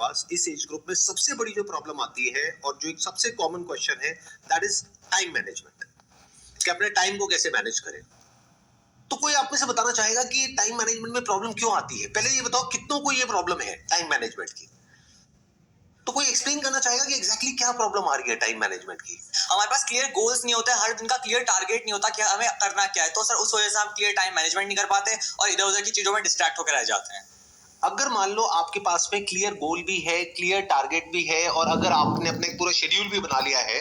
पास इस age group में सबसे बड़ी जो प्रॉब्लम आती है और जो एक सबसे कॉमन क्वेश्चन है, दैट इज टाइम मैनेजमेंट, कि अपने टाइम को कैसे मैनेज करें। तो कोई आप में से बताना चाहेगा कि टाइम मैनेजमेंट में प्रॉब्लम क्यों आती है? पहले ये बताओ कितनों को ये प्रॉब्लम है टाइम मैनेजमेंट की। तो कोई एक्सप्लेन करना चाहेगा कि एग्जैक्टली क्या प्रॉब्लम आ रही है टाइम मैनेजमेंट की? हमारे पास क्लियर गोल्स नहीं होते, हर दिन का क्लियर टारगेट नहीं होता कि हमें करना क्या है, तो सर उस वजह से हम क्लियर टाइम मैनेजमेंट नहीं कर पाते और इधर उधर की चीजों में डिस्ट्रैक्ट होकर रह जाते हैं। अगर मान लो आपके पास में क्लियर गोल भी है, क्लियर टारगेट भी है, और अगर आपने अपने पूरा शेड्यूल भी बना लिया है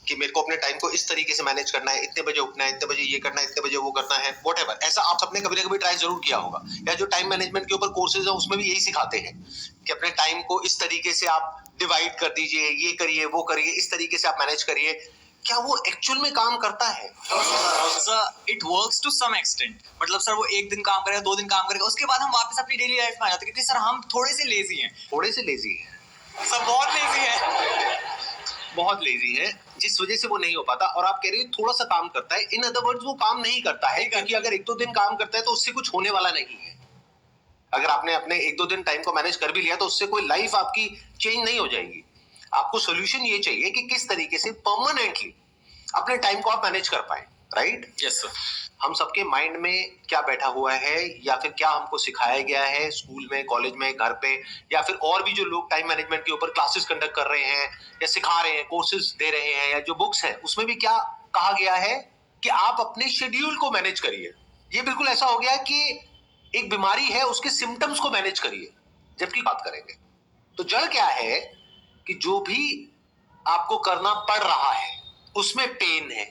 कि मेरे को अपने टाइम को इस तरीके से मैनेज करना है, इतने बजे उठना है, इतने बजे ये करना है, इतने बजे वो करना है, व्हाटएवर, ऐसा आप सबने कभी ना कभी ट्राई जरूर किया होगा, या जो टाइम मैनेजमेंट के ऊपर कोर्सेज है उसमें भी यही सिखाते हैं कि अपने टाइम को इस तरीके से आप डिवाइड कर दीजिए, ये करिए वो करिए, इस तरीके से आप मैनेज करिए। क्या वो एक्चुअल में काम करता है? Sir it works to some extent, मतलब सर वो एक दिन काम करेगा, 2 दिन काम करेगा, उसके बाद हम वापस अपनी डेली लाइफ में आ जाते हैं, क्योंकि सर हम थोड़े से लेजी हैं। थोड़े से लेजी है सर बहुत लेजी है, बहुत लेजी है, जिस वजह से वो नहीं हो पाता। और आप कह रहे हो थोड़ा सा काम करता है, इन अदर वर्ड्स वो काम नहीं करता है, क्योंकि अगर 1-2 दिन काम करता है तो उससे कुछ होने वाला नहीं है। अगर आपने अपने 1-2 दिन टाइम को मैनेज कर भी लिया तो उससे कोई लाइफ आपकी चेंज नहीं हो जाएगी। आपको सोल्यूशन ये चाहिए कि किस तरीके से परमानेंटली अपने टाइम को आप मैनेज कर पाए, राइट? Yes sir. हम सबके माइंड में क्या बैठा हुआ है, या फिर क्या हमको सिखाया गया है स्कूल में, कॉलेज में, घर पे, या फिर और भी जो लोग टाइम मैनेजमेंट के ऊपर क्लासेस कंडक्ट कर रहे हैं या सिखा रहे हैं, कोर्सेज दे रहे हैं, या जो बुक्स है उसमें भी क्या कहा गया है कि आप अपने शेड्यूल को मैनेज करिए। ये बिल्कुल ऐसा हो गया है कि एक बीमारी है, उसके सिम्टम्स को मैनेज करिए। जबकि बात करेंगे तो जड़ क्या है कि जो भी आपको करना पड़ रहा है उसमें पेन है,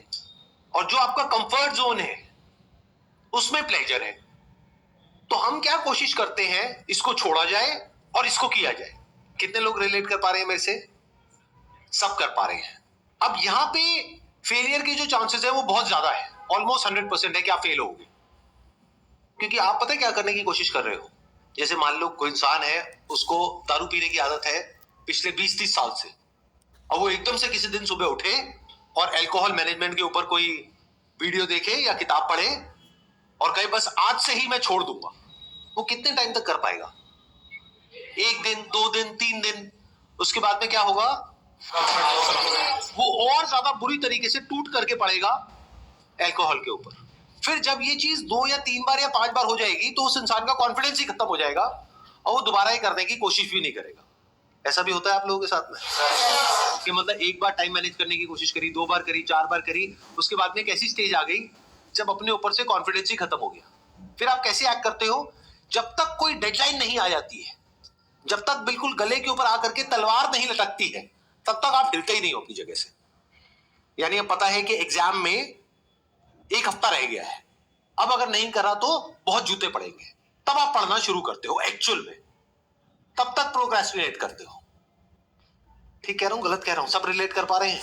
और जो आपका कंफर्ट जोन है उसमें प्लेजर है। तो हम क्या कोशिश करते हैं, इसको छोड़ा जाए और इसको किया जाए। कितने लोग रिलेट कर पा रहे हैं मेरे से? सब कर पा रहे हैं। अब यहां पे फेलियर के जो चांसेस है वो बहुत ज्यादा है, ऑलमोस्ट 100% है कि आप फेल होगे, क्योंकि आप पता है क्या करने की कोशिश कर रहे हो। जैसे मान लो कोई इंसान है, उसको दारू पीने की आदत है पिछले 20-30 साल से, और वो एकदम से किसी दिन सुबह उठे और अल्कोहल मैनेजमेंट के ऊपर कोई वीडियो देखे या किताब पढ़े और कहे बस आज से ही मैं छोड़ दूंगा। वो कितने टाइम तक कर पाएगा? 1 दिन, 2 दिन, 3 दिन, उसके बाद में क्या होगा? वो और ज्यादा बुरी तरीके से टूट करके पड़ेगा अल्कोहल के ऊपर। फिर जब ये चीज 2 या 3 बार या 5 बार हो जाएगी तो उस इंसान का कॉन्फिडेंस ही खत्म हो जाएगा और वो दोबारा ही करने की कोशिश भी नहीं करेगा। ऐसा भी होता है आप लोगों के साथ में कि मतलब एक बार टाइम मैनेज करने की कोशिश करी, 2 बार करी, 4 बार करी, उसके बाद में एक ऐसी स्टेज आ गई जब अपने ऊपर से कॉन्फिडेंस ही खत्म हो गया। फिर आप कैसे एक्ट करते हो? जब तक कोई डेडलाइन नहीं आ जाती है, जब तक बिल्कुल गले के ऊपर आकर के तलवार नहीं लटकती है, तब तक आप हिलते ही नहीं हो अपनी जगह से। यानी अब पता है कि एग्जाम में 1 हफ्ता रह गया है, अब अगर नहीं करा तो बहुत जूते पड़ेंगे, तब आप पढ़ना शुरू करते हो एक्चुअल में, तब तक प्रोक्रेस्टिनेट करते हो। ठीक कह रहा हूं, गलत कह रहा हूं? सब रिलेट कर पा रहे हैं?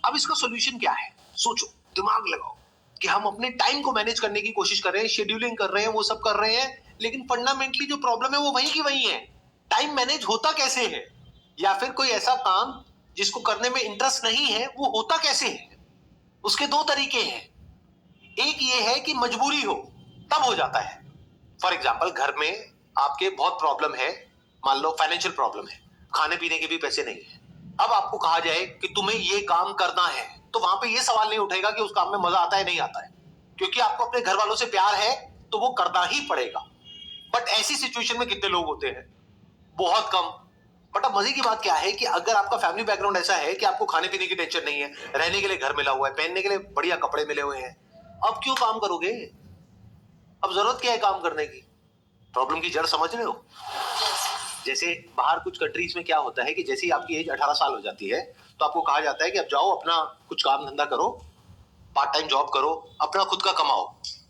अब इसका सॉल्यूशन क्या है? सोचो, दिमाग लगाओ कि हम अपने टाइम को मैनेज करने की कोशिश कर रहे हैं, शेड्यूलिंग कर रहे हैं, वो सब कर रहे हैं, लेकिन फंडामेंटली जो प्रॉब्लम है वो वहीं की वहीं है। टाइम मैनेज होता कैसे है? या फिर कोई ऐसा काम जिसको करने में इंटरेस्ट नहीं है वो होता कैसे है? उसके 2 तरीके हैं। एक ये है कि मजबूरी हो तब हो जाता है। फॉर एग्जाम्पल, घर में आपके बहुत प्रॉब्लम है, मान लो फाइनेंशियल प्रॉब्लम है, खाने पीने के भी पैसे नहीं है। अब आपको कहा जाए कि तुम्हें ये काम करना है, तो वहां पे ये सवाल नहीं उठेगा कि उस काम में मजा आता है नहीं आता है, क्योंकि आपको अपने घर वालों से प्यार है तो वो करना ही पड़ेगा। बट ऐसी सिचुएशन में कितने लोग होते हैं? बहुत कम। बट अब मजे की बात क्या है कि अगर आपका फैमिली बैकग्राउंड ऐसा है कि आपको खाने पीने की टेंशन नहीं है, रहने के लिए घर मिला हुआ है, पहनने के लिए बढ़िया कपड़े मिले हुए हैं, अब क्यों काम करोगे? अब जरूरत क्या है काम करने की? प्रॉब्लम की जड़ समझ रहे हो? जैसे बाहर कुछ कंट्रीज में क्या होता है कि जैसे ही आपकी एज 18 साल हो जाती है तो आपको कहा जाता है कि अब जाओ अपना कुछ काम धंधा करो, पार्ट टाइम जॉब करो, अपना खुद का कमाओ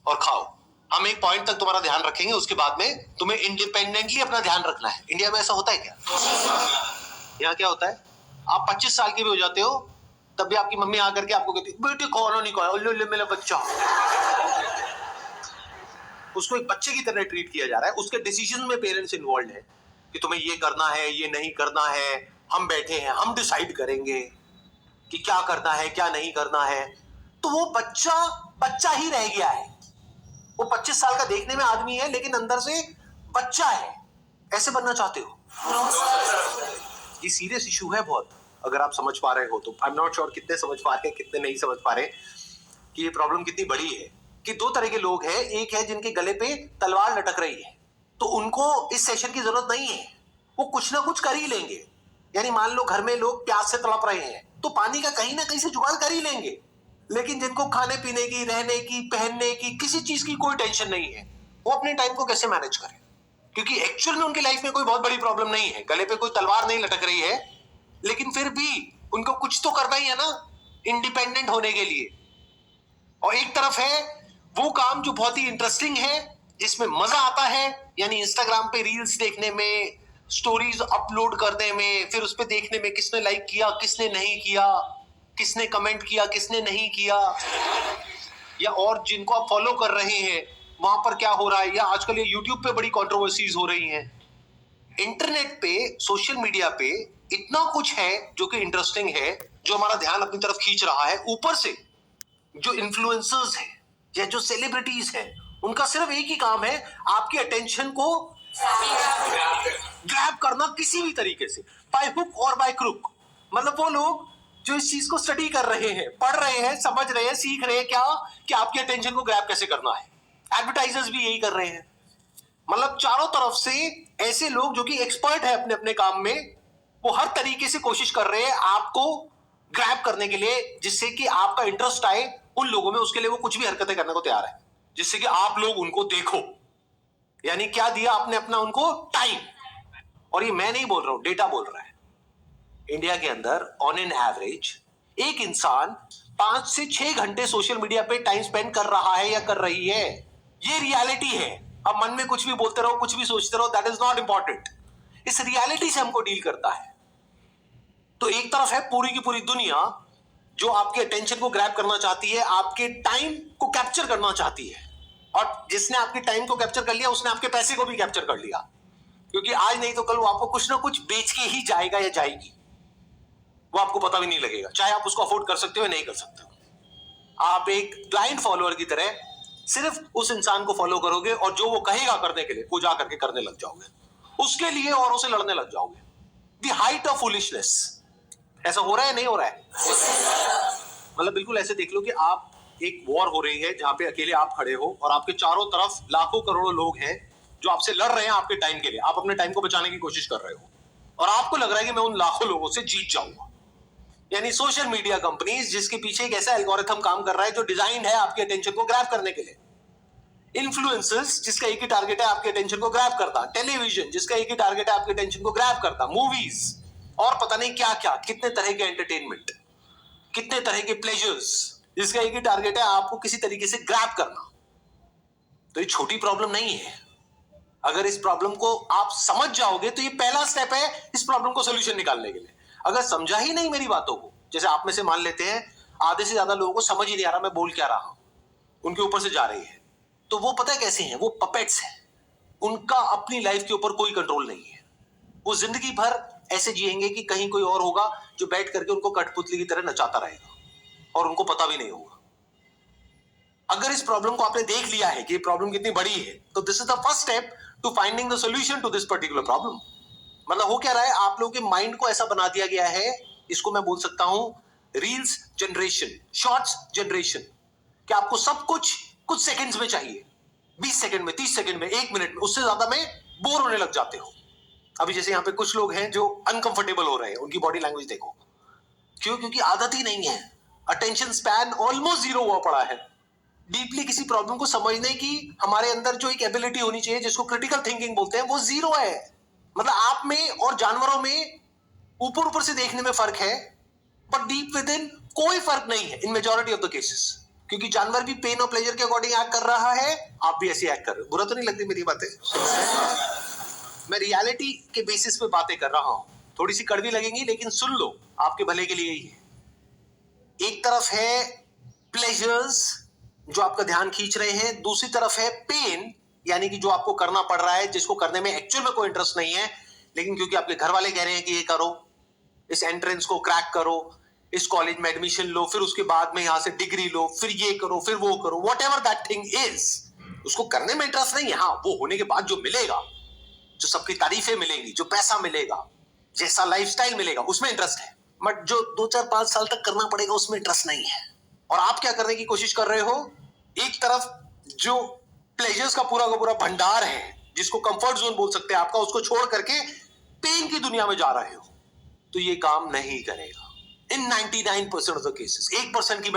और खाओ। हम एक पॉइंट तक तुम्हारा ध्यान रखेंगे, उसके बाद में तुम्हें इंडिपेंडेंटली अपना ध्यान रखना है। इंडिया में ऐसा होता है क्या? यहाँ क्या होता है, आप 25 साल के भी हो जाते हो तब भी आपकी मम्मी आकर के आपको कहती है बेटे खाना नहीं खाया, मेरा बच्चा। उसको एक बच्चे की तरह ट्रीट किया जा रहा है। उसके डिसीजन में पेरेंट्स इन्वॉल्व है कि तुम्हें ये करना है, ये नहीं करना है, हम बैठे हैं, हम डिसाइड करेंगे कि क्या करना है क्या नहीं करना है। तो वो बच्चा बच्चा ही रह गया है। वो 25 साल का देखने में आदमी है लेकिन अंदर से बच्चा है। ऐसे बनना चाहते हो? ये सीरियस इशू है बहुत, अगर आप समझ पा रहे हो तो। आई एम नॉट श्योर कितने समझ पा रहे हैं, कितने नहीं समझ पा रहे कि ये प्रॉब्लम कितनी बड़ी है। कि दो तरह के लोग हैं, एक है जिनके गले पे तलवार लटक रही है, तो उनको इस सेशन की जरूरत नहीं है, वो कुछ ना कुछ कर ही लेंगे। यानी मान लो घर में लोग प्यास से तड़प रहे हैं, तो पानी का कहीं ना कहीं से जुगाड़ कर ही लेंगे। लेकिन जिनको खाने पीने की, रहने की, पहनने की, किसी चीज की कोई टेंशन नहीं है, वो अपने टाइम को कैसे मैनेज करें? क्योंकि एक्चुअल में उनकी लाइफ में कोई बहुत बड़ी प्रॉब्लम नहीं है, गले पे कोई तलवार नहीं लटक रही है, लेकिन फिर भी उनको कुछ तो करना ही है ना इंडिपेंडेंट होने के लिए। और एक तरफ है वो काम जो बहुत ही इंटरेस्टिंग है, जिसमें मजा आता है, यानी इंस्टाग्राम पे रील्स देखने में, स्टोरीज अपलोड करने में, फिर उस पे देखने में किसने लाइक किया, किसने नहीं किया, किसने कमेंट किया, किसने नहीं किया, या और जिनको आप फॉलो कर रहे हैं वहां पर क्या हो रहा है, या आजकल ये यूट्यूब पे बड़ी कंट्रोवर्सीज हो रही हैं। इंटरनेट पे, सोशल मीडिया पे इतना कुछ है जो कि इंटरेस्टिंग है, जो हमारा ध्यान अपनी तरफ खींच रहा है। ऊपर से जो इन्फ्लुएंसर्स हैं या जो सेलिब्रिटीज हैं, उनका सिर्फ एक ही काम है, आपकी अटेंशन को ग्रैब करना किसी भी तरीके से, बाय हुक और बाय क्रुक। मतलब वो लोग जो इस चीज को स्टडी कर रहे हैं, पढ़ रहे हैं, समझ रहे हैं, सीख रहे हैं क्या कि आपकी अटेंशन को ग्रैब कैसे करना है। एडवर्टाइजर्स भी यही कर रहे हैं। मतलब चारों तरफ से ऐसे लोग जो कि एक्सपर्ट है अपने अपने काम में, वो हर तरीके से कोशिश कर रहे हैं आपको ग्रैब करने के लिए, जिससे कि आपका इंटरेस्ट आए उन लोगों में, उसके लिए वो कुछ भी हरकतें करने को तैयार है, जिससे कि आप लोग उनको देखो। यानी क्या दिया आपने अपना उनको? टाइम। और ये मैं नहीं बोल रहा हूं, डेटा बोल रहा है। इंडिया के अंदर ऑन एन एवरेज एक इंसान 5 से 6 घंटे सोशल मीडिया पे टाइम स्पेंड कर रहा है या कर रही है। ये रियलिटी है। अब मन में कुछ भी बोलते रहो, कुछ भी सोचते रहो, दैट इज नॉट इंपॉर्टेंट। इस रियलिटी से हमको डील करता है। तो एक तरफ है पूरी की पूरी दुनिया जो आपके अटेंशन को ग्रैब करना चाहती है, आपके टाइम को कैप्चर करना चाहती है, और जिसने आपके टाइम को कैप्चर कर लिया उसने आपके पैसे को भी कैप्चर कर लिया, क्योंकि आज नहीं तो कल वो आपको कुछ ना कुछ बेच के ही जाएगा या जाएगी। वो आपको पता भी नहीं लगेगा, चाहे आप उसको अफोर्ड कर सकते हो या नहीं कर सकते हो। आप एक ब्लाइंड फॉलोअर की तरह सिर्फ उस इंसान को फॉलो करोगे, और जो वो कहेगा करने के लिए वो जा करके करने लग जाओगे, उसके लिए औरों से लड़ने लग जाओगे। The height of foolishness. ऐसा हो रहा है, नहीं हो रहा है? मतलब बिल्कुल ऐसे देख लो कि आप, एक वॉर हो रही है जहां पे अकेले आप खड़े हो, और आपके चारों तरफ लाखों करोड़ों लोग हैं जो आपसे लड़ रहे हैं आपके टाइम के लिए। आप अपने टाइम को बचाने की कोशिश कर रहे हो, और आपको लग रहा है कि मैं उन लाखों लोगों से जीत जाऊंगा। यानी सोशल मीडिया कंपनीज जिसके पीछे एक ऐसा एल्गोरिथम काम कर रहा है जो डिजाइन है आपकी अटेंशन को ग्रैब करने के लिए। इन्फ्लुएंसर्स जिसका एक ही टारगेट है आपकी अटेंशन को ग्रैब करता। टेलीविजन जिसका एक ही टारगेट है आपकी अटेंशन को ग्रैब करता। मूवीज और पता नहीं क्या क्या, कितने तरह के एंटरटेनमेंट, कितने तरह के प्लेजर्स, जिसका एक ही टारगेट है आपको किसी तरीके से ग्रैब करना। तो ये छोटी प्रॉब्लम नहीं है। अगर इस प्रॉब्लम को आप समझ जाओगे तो ये पहला स्टेप है इस प्रॉब्लम को सोल्यूशन निकालने के लिए। अगर समझा ही नहीं मेरी बातों को, जैसे आप में से मान लेते हैं आधे से ज्यादा लोगों को समझ ही नहीं आ रहा मैं बोल क्या रहा हूं, उनके ऊपर से जा रही है, तो वो पता है कैसे हैं? वो पपेट्स हैं। उनका अपनी लाइफ के ऊपर कोई कंट्रोल नहीं है। वो जिंदगी भर ऐसे जिएंगे कि कहीं कोई और होगा जो बैठ करके उनको कठपुतली की तरह नचाता रहेगा, और उनको पता भी नहीं होगा। अगर इस प्रॉब्लम को आपने देख लिया है कि ये प्रॉब्लम कितनी बड़ी है, तो this is the first step to finding the solution to this particular problem. मतलब हो क्या रहा है, आप लोगों के माइंड को ऐसा बना दिया गया है, इसको मैं बोल सकता हूं रील्स जनरेशन, शॉर्ट्स जनरेशन, कि आपको सब कुछ कुछ सेकंड्स में चाहिए। 20 सेकंड में, 30 सेकंड में, 1 मिनट में, उससे ज्यादा में बोर होने लग जाते हो। अभी जैसे यहाँ पे कुछ लोग हैं जो अनकंफर्टेबल हो रहे हैं, उनकी बॉडी लैंग्वेज देखो। क्यों? क्योंकि आदत ही नहीं है। अटेंशन स्पैन ऑलमोस्ट जीरो हुआ पड़ा है। डीपली किसी प्रॉब्लम को समझने की हमारे अंदर जो एक एबिलिटी होनी चाहिए, जिसको क्रिटिकल थिंकिंग बोलते हैं, वो जीरो है। मतलब आप में और जानवरों में ऊपर ऊपर से देखने में फर्क है, बट डीप विद इन कोई फर्क नहीं है इन मेजॉरिटी ऑफ द केसेस। क्योंकि जानवर भी पेन और प्लेजर के अकॉर्डिंग एक्ट कर रहा है, आप भी ऐसे एक्ट कर रहे हो। बुरा तो नहीं लगती मेरी बातें? मैं रियलिटी के बेसिस पे बातें कर रहा हूं, थोड़ी सी कड़वी लगेंगी लेकिन सुन लो, आपके भले के लिए ही है। एक तरफ है प्लेजर्स जो आपका ध्यान खींच रहे हैं, दूसरी तरफ है पेन, यानी कि जो आपको करना पड़ रहा है, जिसको करने में एक्चुअल में कोई इंटरेस्ट नहीं है, लेकिन क्योंकि आपके घर वाले कह रहे हैं कि ये करो, इस एंट्रेंस को क्रैक करो, इस कॉलेज में एडमिशन लो, फिर उसके बाद में यहां से डिग्री लो, फिर ये करो, फिर वो करो, what ever that thing is, उसको करने में इंटरेस्ट नहीं है। हाँ, वो होने के बाद जो मिलेगा, जो सबकी तारीफें मिलेंगी, जो पैसा मिलेगा, जैसा लाइफस्टाइल मिलेगा, उसमें इंटरेस्ट है। बट जो 2 4 5 साल तक करना पड़ेगा उसमें इंटरेस्ट नहीं है। और आप क्या करने की कोशिश कर रहे हो? एक तरफ जो प्लेजर्स का पूरा भंडार है, जिसको कंफर्ट जोन बोल सकते हैं आपका, उसको छोड़ करके पेन की दुनिया में जा रहे हो, तो ये काम नहीं करेगा इन 99% ऑफ द केसेस। 1% की